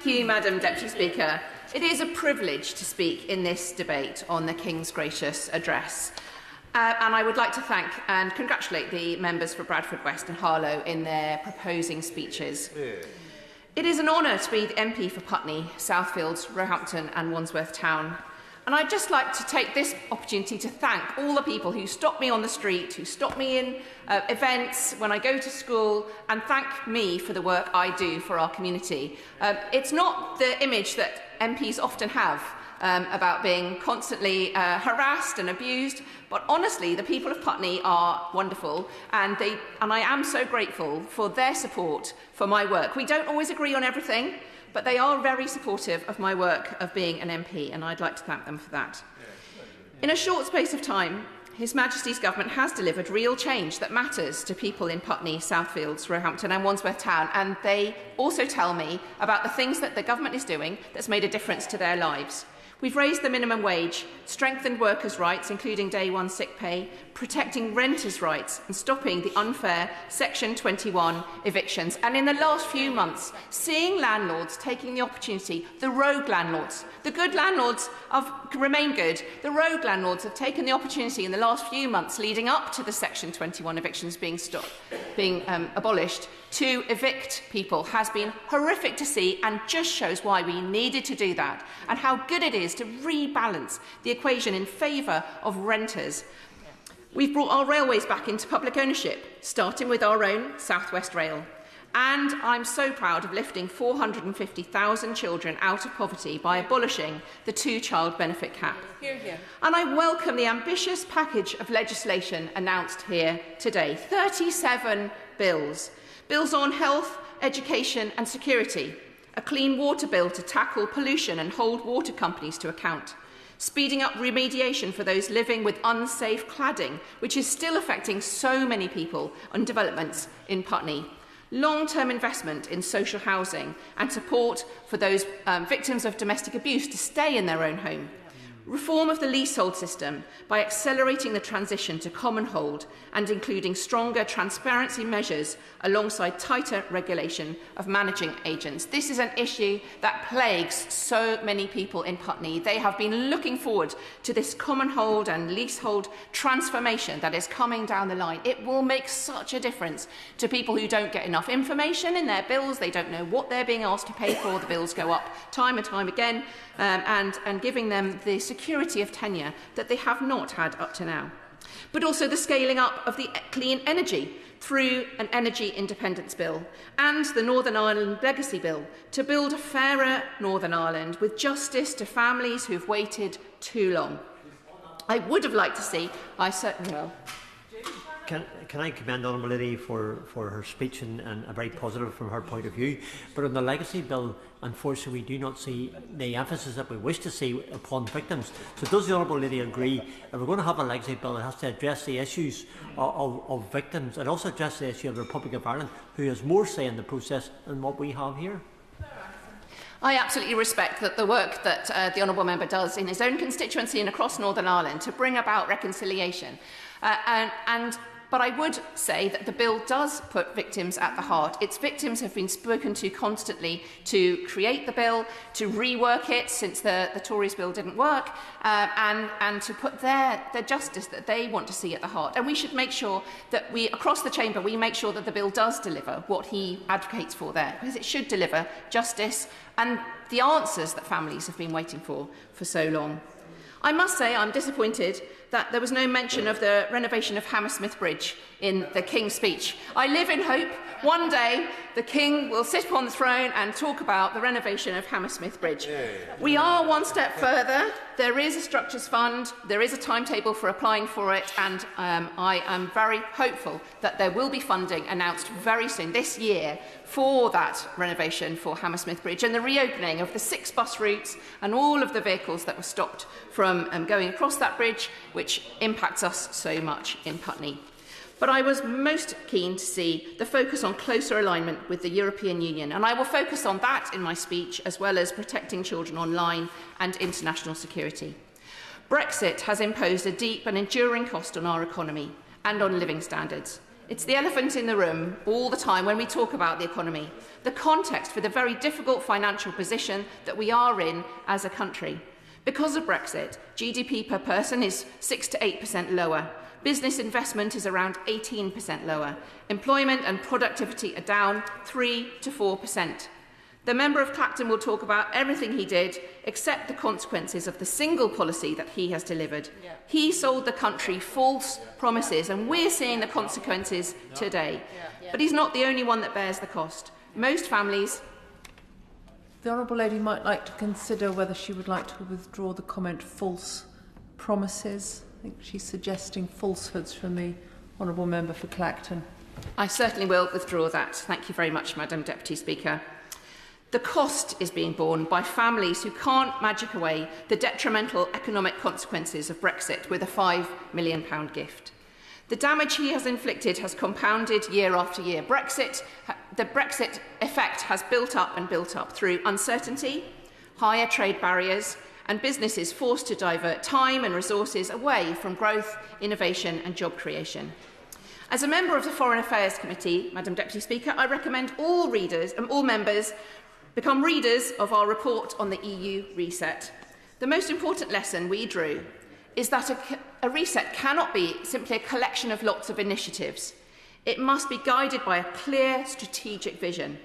you, Madam Deputy Speaker. It is a privilege to speak in this debate on the King's gracious address. And I would like to thank and congratulate the members for Bradford West and Harlow in their proposing speeches. Yeah. It is an honour to be the MP for Putney, Southfields, Roehampton and Wandsworth Town. And I'd just like to take this opportunity to thank all the people who stop me on the street, who stop me in events when I go to school, and thank me for the work I do for our community. It's not the image that MPs often have about being constantly harassed and abused, but honestly, the people of Putney are wonderful, and I am so grateful for their support for my work. We don't always agree on everything, but they are very supportive of my work of being an MP, and I'd like to thank them for that. In a short space of time, His Majesty's Government has delivered real change that matters to people in Putney, Southfields, Roehampton and Wandsworth Town, and they also tell me about the things that the Government is doing that's made a difference to their lives. We've raised the minimum wage, strengthened workers' rights, including day one sick pay, protecting renters' rights and stopping the unfair Section 21 evictions. And in the last few months, seeing landlords taking the opportunity, the rogue landlords, the good landlords remain good, the rogue landlords have taken the opportunity in the last few months leading up to the Section 21 evictions being abolished to evict people has been horrific to see, and just shows why we needed to do that and how good it is to rebalance the equation in favour of renters. We've brought our railways back into public ownership, starting with our own South West Rail. And I'm so proud of lifting 450,000 children out of poverty by abolishing the two-child benefit cap. Hear, hear. And I welcome the ambitious package of legislation announced here today. 37 bills. Bills on health, education and security. A clean water bill to tackle pollution and hold water companies to account. Speeding up remediation for those living with unsafe cladding, which is still affecting so many people and developments in Putney. Long-term investment in social housing and support for those victims of domestic abuse to stay in their own home. Reform of the leasehold system by accelerating the transition to common hold and including stronger transparency measures alongside tighter regulation of managing agents. This is an issue that plagues so many people in Putney. They have been looking forward to this common hold and leasehold transformation that is coming down the line. It will make such a difference to people who don't get enough information in their bills. They don't know what they're being asked to pay for. The bills go up time and time again, and giving them the security of tenure that they have not had up to now. But also the scaling up of the clean energy through an energy independence bill and the Northern Ireland Legacy Bill to build a fairer Northern Ireland with justice to families who've waited too long. I would have liked to see, I certainly will. Can I commend Honourable Lady for her speech and a very positive from her point of view? But on the Legacy Bill, unfortunately, we do not see the emphasis that we wish to see upon victims. So does the Honourable Lady agree if we're going to have a Legacy Bill, it has to address the issues of victims and also address the issue of the Republic of Ireland, who has more say in the process than what we have here? I absolutely respect the work that the Honourable Member does in his own constituency and across Northern Ireland to bring about reconciliation. But I would say that the bill does put victims at the heart. Its victims have been spoken to constantly to create the bill, to rework it since the Tories bill didn't work, and to put their justice that they want to see at the heart. And we should make sure that we, across the chamber, we make sure that the bill does deliver what he advocates for there, because it should deliver justice and the answers that families have been waiting for so long. I must say I'm disappointed that there was no mention of the renovation of Hammersmith Bridge in the King's speech. I live in hope one day the King will sit upon the throne and talk about the renovation of Hammersmith Bridge. We are one step further. There is a structures fund, there is a timetable for applying for it, and I am very hopeful that there will be funding announced very soon this year for that renovation for Hammersmith Bridge and the reopening of the 6 bus routes and all of the vehicles that were stopped from going across that bridge, which impacts us so much in Putney. But I was most keen to see the focus on closer alignment with the European Union, and I will focus on that in my speech, as well as protecting children online and international security. Brexit has imposed a deep and enduring cost on our economy and on living standards. It's the elephant in the room all the time when we talk about the economy, the context for the very difficult financial position that we are in as a country. Because of Brexit, GDP per person is 6 to 8% lower. Business investment is around 18% lower. Employment and productivity are down 3 to 4%. The member of Clacton will talk about everything he did except the consequences of the single policy that he has delivered. Yeah. He sold the country false promises, and we're seeing the consequences today. Yeah. But he's not the only one that bears the cost. Most families... The Honourable Lady might like to consider whether she would like to withdraw the comment false promises. I think she's suggesting falsehoods from the Honourable Member for Clacton. I certainly will withdraw that. Thank you very much, Madam Deputy Speaker. The cost is being borne by families who can't magic away the detrimental economic consequences of Brexit with a £5 million gift. The damage he has inflicted has compounded year after year. The Brexit effect has built up and built up through uncertainty, higher trade barriers, and businesses forced to divert time and resources away from growth, innovation and job creation. As a member of the Foreign Affairs Committee, Madam Deputy Speaker, I recommend all members become readers of our report on the EU reset. The most important lesson we drew is that a reset cannot be simply a collection of lots of initiatives. It must be guided by a clear strategic vision.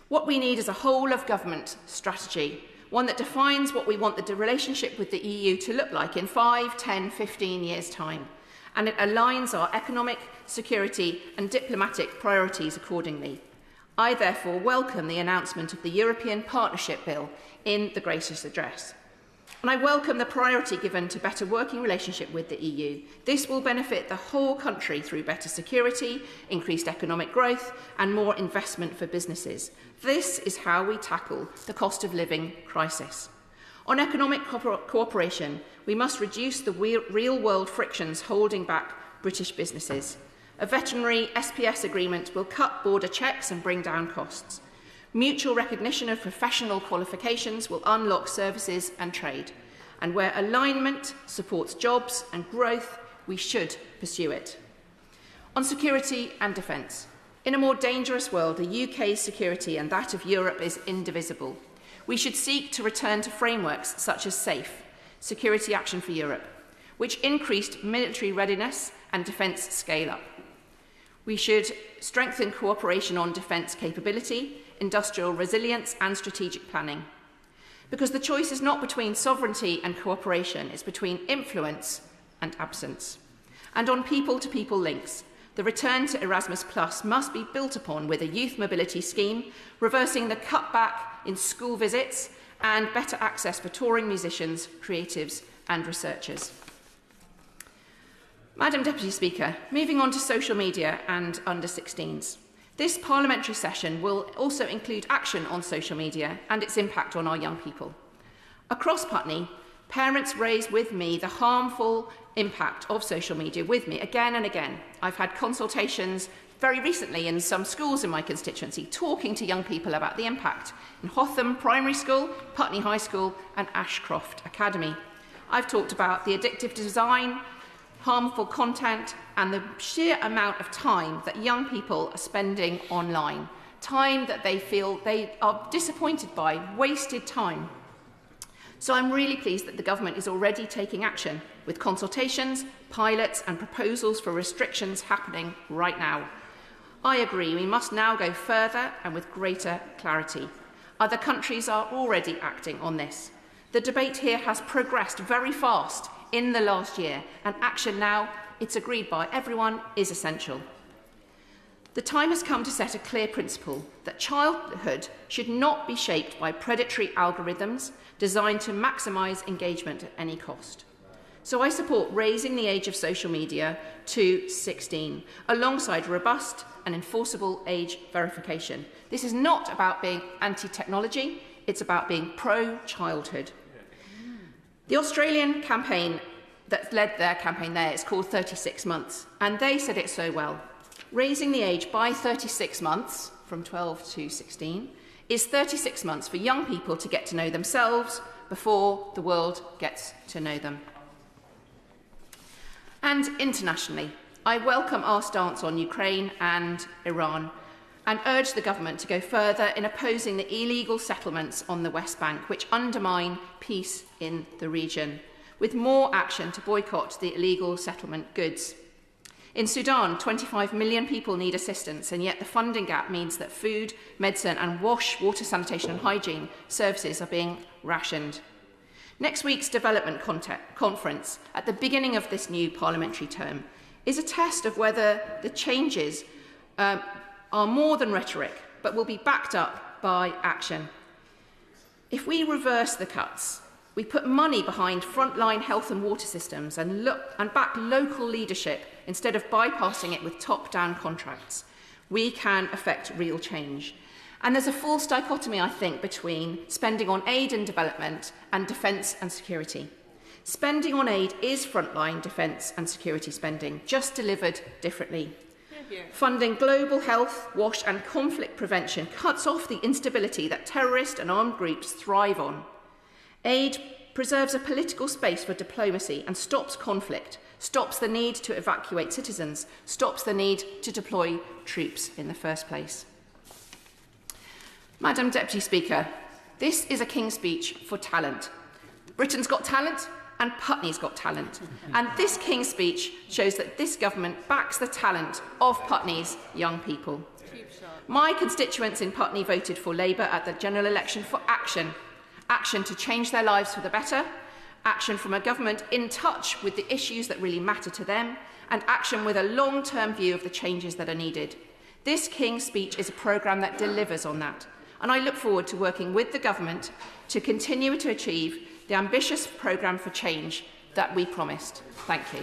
What we need is a whole-of-government strategy, one that defines what we want the relationship with the EU to look like in 5, 10, 15 years' time, and it aligns our economic, security and diplomatic priorities accordingly. I therefore welcome the announcement of the European Partnership Bill in the Gracious Address. And I welcome the priority given to better working relationship with the EU. This will benefit the whole country through better security, increased economic growth and more investment for businesses. This is how we tackle the cost of living crisis. On economic cooperation, we must reduce the real-world frictions holding back British businesses. A veterinary SPS agreement will cut border checks and bring down costs. Mutual recognition of professional qualifications will unlock services and trade. And where alignment supports jobs and growth, we should pursue it. On security and defence. In a more dangerous world, the UK's security and that of Europe is indivisible. We should seek to return to frameworks such as SAFE, Security Action for Europe, which increased military readiness and defence scale-up. We should strengthen cooperation on defence capability, industrial resilience and strategic planning. Because the choice is not between sovereignty and cooperation, it's between influence and absence. And on people-to-people links, the return to Erasmus Plus must be built upon with a youth mobility scheme, reversing the cutback in school visits and better access for touring musicians, creatives and researchers. Madam Deputy Speaker, moving on to social media and under-16s. This parliamentary session will also include action on social media and its impact on our young people. Across Putney, parents raise with me the harmful impact of social media with me again and again. I've had consultations very recently in some schools in my constituency talking to young people about the impact in Hotham Primary School, Putney High School and Ashcroft Academy. I've talked about the addictive design, harmful content and the sheer amount of time that young people are spending online, time that they feel they are disappointed by, wasted time. So I'm really pleased that the government is already taking action with consultations, pilots and proposals for restrictions happening right now. I agree we must now go further and with greater clarity. Other countries are already acting on this. The debate here has progressed very fast in the last year, and action now, it's agreed by everyone, is essential. The time has come to set a clear principle that childhood should not be shaped by predatory algorithms designed to maximise engagement at any cost. So I support raising the age of social media to 16, alongside robust and enforceable age verification. This is not about being anti-technology, it's about being pro-childhood. The Australian campaign that led their campaign there is called 36 months, and they said it so well. Raising the age by 36 months, from 12 to 16, is 36 months for young people to get to know themselves before the world gets to know them. And internationally, I welcome our stance on Ukraine and Iran and urge the government to go further in opposing the illegal settlements on the West Bank, which undermine peace in the region, with more action to boycott the illegal settlement goods. In Sudan, 25 million people need assistance, and yet the funding gap means that food, medicine and water, sanitation and hygiene services are being rationed. Next week's development conference, at the beginning of this new parliamentary term, is a test of whether the changes are more than rhetoric, but will be backed up by action. If we reverse the cuts, we put money behind frontline health and water systems and back local leadership instead of bypassing it with top-down contracts, we can affect real change. And there's a false dichotomy, I think, between spending on aid and development and defence and security. Spending on aid is frontline defence and security spending, just delivered differently. Funding global health, wash and conflict prevention cuts off the instability that terrorist and armed groups thrive on. Aid preserves a political space for diplomacy and stops conflict, stops the need to evacuate citizens, stops the need to deploy troops in the first place. Madam Deputy Speaker, this is a King's Speech for talent. Britain's got talent and Putney's got talent. And this King's Speech shows that this government backs the talent of Putney's young people. My constituents in Putney voted for Labour at the general election for action. Action to change their lives for the better, action from a government in touch with the issues that really matter to them, and action with a long-term view of the changes that are needed. This King's Speech is a programme that delivers on that, and I look forward to working with the government to continue to achieve the ambitious programme for change that we promised. Thank you.